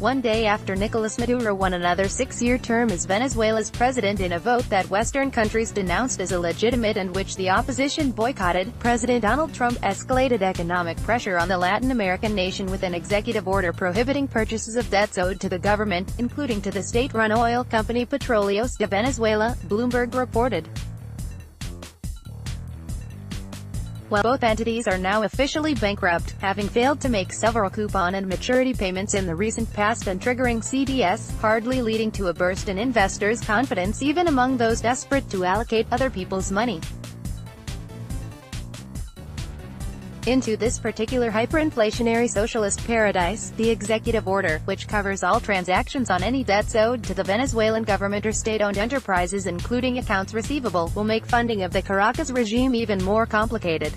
one day after Nicolas Maduro won another 6-year term as Venezuela's president in a vote that Western countries denounced as illegitimate and which the opposition boycotted. President Donald Trump escalated economic pressure on the Latin American nation with an executive order prohibiting purchases of debts owed to the government, including to the state-run oil company Petroleos de Venezuela, Bloomberg reported. While both entities are now officially bankrupt, having failed to make several coupon and maturity payments in the recent past and triggering CDS, hardly leading to a burst in investors' confidence even among those desperate to allocate other people's money into this particular hyperinflationary socialist paradise. The executive order, which covers all transactions on any debts owed to the Venezuelan government or state-owned enterprises including accounts receivable, will make funding of the Caracas regime even more complicated.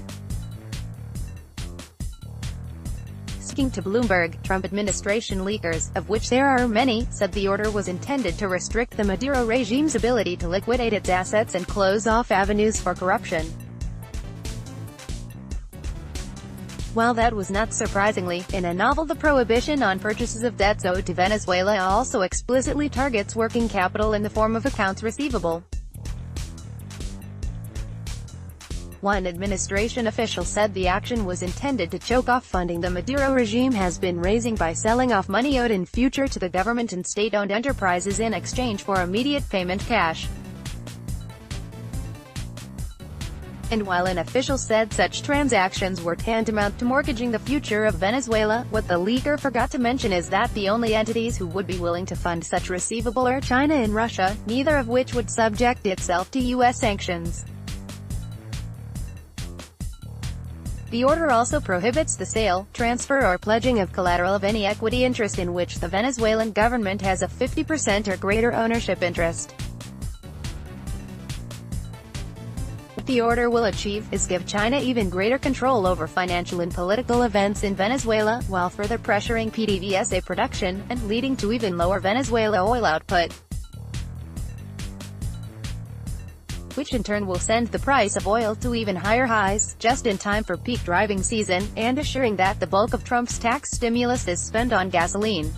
Speaking to Bloomberg, Trump administration leakers, of which there are many, said the order was intended to restrict the Maduro regime's ability to liquidate its assets and close off avenues for corruption. While that was not surprisingly, in a novel, the prohibition on purchases of debts owed to Venezuela also explicitly targets working capital in the form of accounts receivable. One administration official said the action was intended to choke off funding the Maduro regime has been raising by selling off money owed in future to the government and state-owned enterprises in exchange for immediate payment cash. And while an official said such transactions were tantamount to mortgaging the future of Venezuela, what the leaker forgot to mention is that the only entities who would be willing to fund such receivable are China and Russia, neither of which would subject itself to U.S. sanctions. The order also prohibits the sale, transfer or pledging of collateral of any equity interest in which the Venezuelan government has a 50% or greater ownership interest. What the order will achieve is give China even greater control over financial and political events in Venezuela, while further pressuring PDVSA production, and leading to even lower Venezuela oil output, which in turn will send the price of oil to even higher highs, just in time for peak driving season, and assuring that the bulk of Trump's tax stimulus is spent on gasoline.